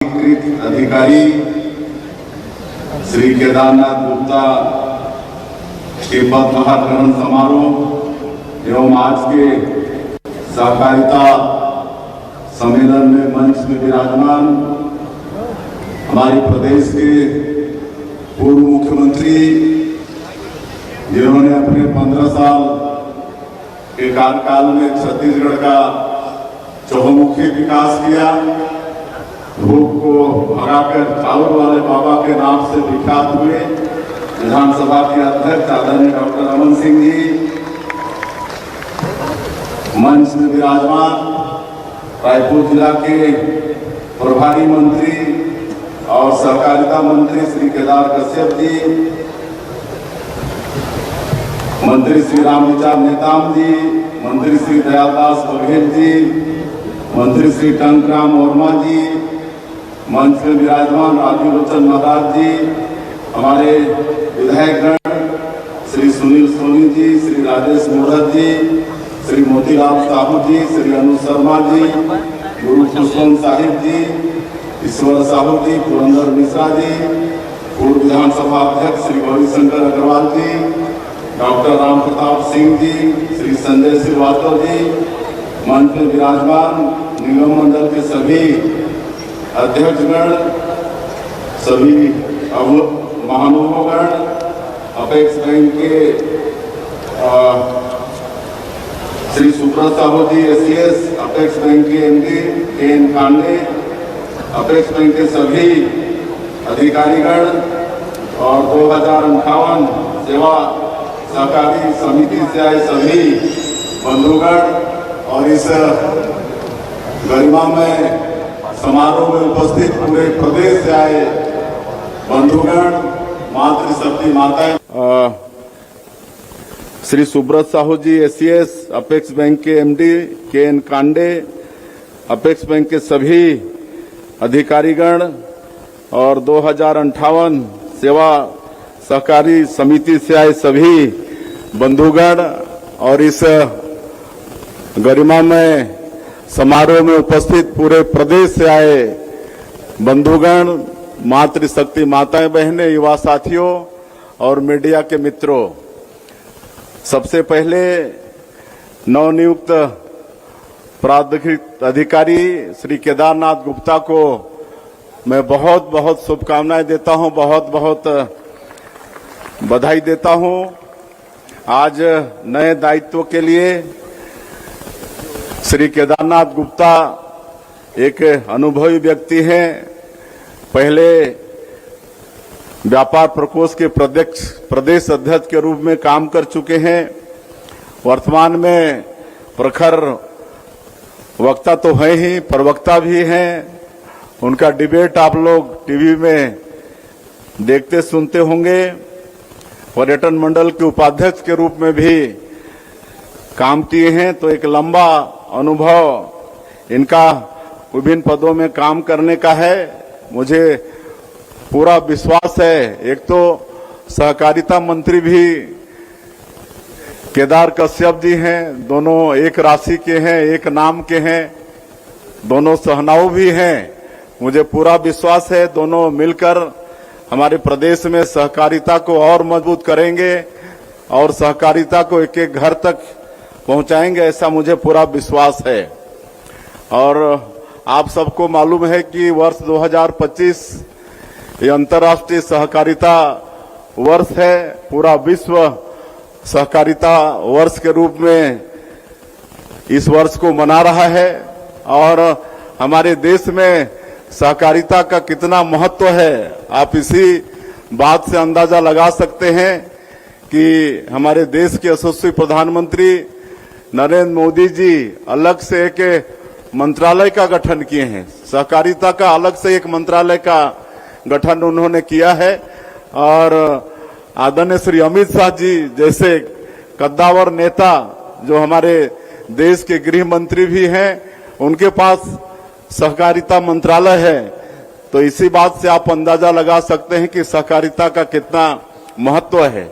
अधिकृत अधिकारी श्री केदारनाथ गुप्ता के पद भार ग्रहण समारोह एवं आज के सहकारिता सम्मेलन में मंच में विराजमान हमारे प्रदेश के पूर्व मुख्यमंत्री जिन्होंने अपने 15 साल के कार्यकाल में छत्तीसगढ़ का चहुमुखी विकास किया, धूप को भगाकर चावल वाले बाबा के नाम से विख्यात हुए विधानसभा के अध्यक्ष आदरणीय डॉक्टर रमन सिंह जी, मंच में विराजमान रायपुर जिला के प्रभारी मंत्री और सहकारिता मंत्री श्री केदार कश्यप जी, मंत्री श्री रामविचार नेताम जी, मंत्री श्री दयालदास बघेल जी, मंत्री श्री टंकराम वर्मा जी, मंच में विराजमान राजीव लोचन महाराज जी, हमारे विधायकगण श्री सुनील सोनी जी, श्री राजेश मोहत जी, श्री मोतीलाल साहू जी, श्री अनु शर्मा जी, गुरु पुष्पवंत साहिब जी, ईश्वर साहू जी, पुरंदर मिश्रा जी, पूर्व विधानसभा अध्यक्ष श्री गौरीशंकर अग्रवाल जी, डॉक्टर राम प्रताप सिंह जी, श्री संजय श्रीवास्तव जी, मंच में विराजमान निगम मंडल के सभी अध्यक्षगण, सभी महानुभावगण, अपेक्स बैंक के श्री सुब्रत साहू जी एसीएस, अपेक्स बैंक के एमडी के.एन. कांडे, अपेक्स बैंक के सभी अधिकारीगण और 2058 सेवा सहकारी समिति से आए सभी बंधुगण और इस गरिमामय समारोह में उपस्थित पूरे प्रदेश से आए बंधुगण, मातृशक्ति माताएं, श्री सुब्रत साहू जी एसीएस, अपेक्स बैंक के एमडी के.एन. कांडे, अपेक्स बैंक के सभी अधिकारीगण और 2058 सेवा सहकारी समिति से आए सभी बंधुगण और इस गरिमामय समारोह में उपस्थित पूरे प्रदेश से आए बंधुगण, मातृशक्ति माताएं बहनें, युवा साथियों और मीडिया के मित्रों, सबसे पहले नवनियुक्त प्राधिकृत अधिकारी श्री केदारनाथ गुप्ता को मैं बहुत बहुत शुभकामनाएं देता हूं, बहुत बहुत बधाई देता हूं। आज नए दायित्व के लिए श्री केदारनाथ गुप्ता एक अनुभवी व्यक्ति हैं। पहले व्यापार प्रकोष्ठ के प्रदेश अध्यक्ष के रूप में काम कर चुके हैं। वर्तमान में प्रखर वक्ता तो है ही, प्रवक्ता भी हैं। उनका डिबेट आप लोग टीवी में देखते सुनते होंगे। पर्यटन मंडल के उपाध्यक्ष के रूप में भी काम किए हैं, तो एक लंबा अनुभव इनका विभिन्न पदों में काम करने का है। मुझे पूरा विश्वास है। एक तो सहकारिता मंत्री भी केदार कश्यप जी हैं, दोनों एक राशि के हैं, एक नाम के हैं, दोनों सहनाऊ भी हैं। मुझे पूरा विश्वास है दोनों मिलकर हमारे प्रदेश में सहकारिता को और मजबूत करेंगे और सहकारिता को एक एक घर तक पहुंचाएंगे, ऐसा मुझे पूरा विश्वास है। और आप सबको मालूम है कि वर्ष 2025 ये अंतर्राष्ट्रीय सहकारिता वर्ष है। पूरा विश्व सहकारिता वर्ष के रूप में इस वर्ष को मना रहा है और हमारे देश में सहकारिता का कितना महत्व है आप इसी बात से अंदाजा लगा सकते हैं कि हमारे देश के यशस्वी प्रधानमंत्री नरेंद्र मोदी जी अलग से एक मंत्रालय का गठन किए हैं। सहकारिता का अलग से एक मंत्रालय का गठन उन्होंने किया है और आदरणीय श्री अमित शाह जी जैसे कद्दावर नेता जो हमारे देश के गृह मंत्री भी हैं, उनके पास सहकारिता मंत्रालय है। तो इसी बात से आप अंदाजा लगा सकते हैं कि सहकारिता का कितना महत्व है।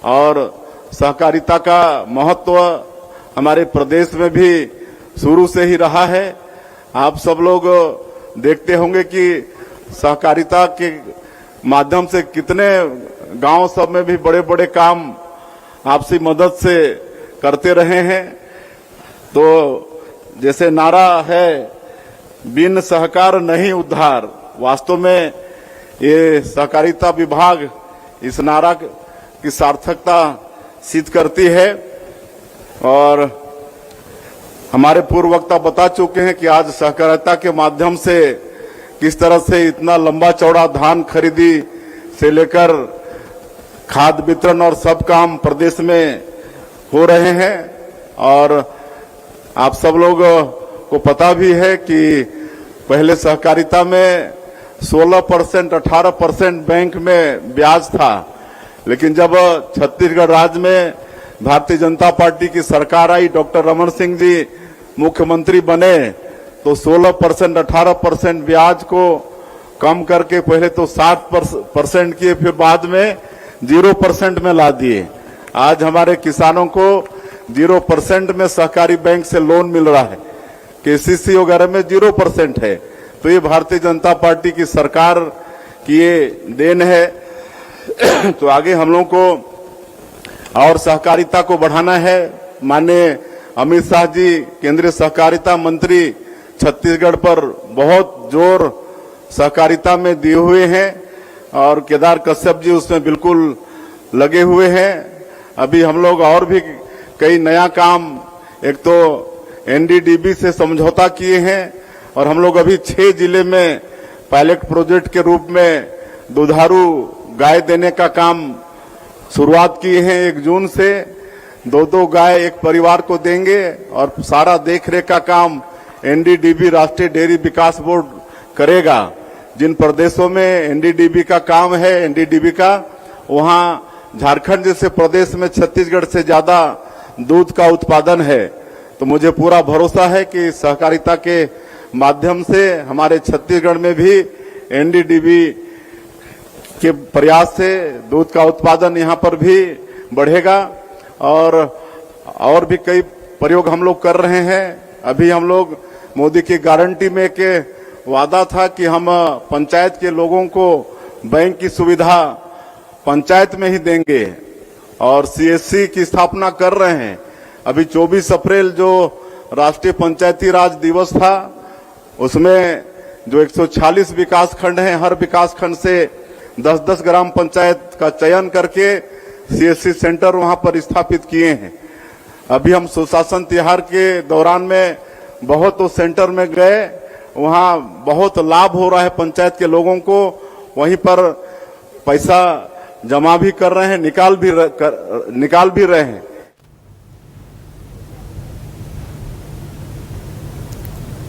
और सहकारिता का महत्व हमारे प्रदेश में भी शुरू से ही रहा है। आप सब लोग देखते होंगे कि सहकारिता के माध्यम से कितने गांव सब में भी बड़े बड़े काम आपसी मदद से करते रहे हैं। तो जैसे नारा है, बिन सहकार नहीं उद्धार, वास्तव में ये सहकारिता विभाग इस नारा की सार्थकता सिद्ध करती है। और हमारे पूर्व वक्ता बता चुके हैं कि आज सहकारिता के माध्यम से किस तरह से इतना लंबा चौड़ा धान खरीदी से लेकर खाद वितरण और सब काम प्रदेश में हो रहे हैं। और आप सब लोग को पता भी है कि पहले सहकारिता में 16% 18% बैंक में ब्याज था, लेकिन जब छत्तीसगढ़ राज्य में भारतीय जनता पार्टी की सरकार आई, डॉक्टर रमन सिंह जी मुख्यमंत्री बने, तो 16% 18% ब्याज को कम करके पहले तो 7% किए, फिर बाद में 0% में ला दिए। आज हमारे किसानों को 0% में सहकारी बैंक से लोन मिल रहा है, केसीसी वगैरह में 0% है। तो ये भारतीय जनता पार्टी की सरकार की ये देन है। तो आगे हम लोगों को और सहकारिता को बढ़ाना है। माननीय अमित शाह जी केंद्रीय सहकारिता मंत्री छत्तीसगढ़ पर बहुत जोर सहकारिता में दिए हुए हैं और केदार कश्यप जी उसमें बिल्कुल लगे हुए हैं। अभी हम लोग और भी कई नया काम, एक तो एनडीडीबी से समझौता किए हैं और हम लोग अभी 6 जिले में पायलट प्रोजेक्ट के रूप में दुधारू गाय देने का काम शुरुआत किए हैं। 1 जून से 2-2 गाय एक परिवार को देंगे और सारा देखरेख का काम एनडीडीबी राष्ट्रीय डेयरी विकास बोर्ड करेगा। जिन प्रदेशों में एनडीडीबी का काम है, एनडीडीबी का, वहां झारखंड जैसे प्रदेश में छत्तीसगढ़ से ज्यादा दूध का उत्पादन है। तो मुझे पूरा भरोसा है कि सहकारिता के माध्यम से हमारे छत्तीसगढ़ में भी एनडीडीबी के प्रयास से दूध का उत्पादन यहाँ पर भी बढ़ेगा। और भी कई प्रयोग हम लोग कर रहे हैं। अभी हम लोग मोदी की गारंटी में के वादा था कि हम पंचायत के लोगों को बैंक की सुविधा पंचायत में ही देंगे और सीएससी की स्थापना कर रहे हैं। अभी 24 अप्रैल जो राष्ट्रीय पंचायती राज दिवस था, उसमें जो 146 विकास खंड हैं, हर विकास खंड से 10-10 ग्राम पंचायत का चयन करके सीएससी सेंटर वहां पर स्थापित किए हैं। अभी हम सुशासन त्योहार के दौरान में बहुत उस सेंटर में गए, वहां बहुत लाभ हो रहा है पंचायत के लोगों को। वहीं पर पैसा जमा भी कर रहे हैं, निकाल भी रहे हैं।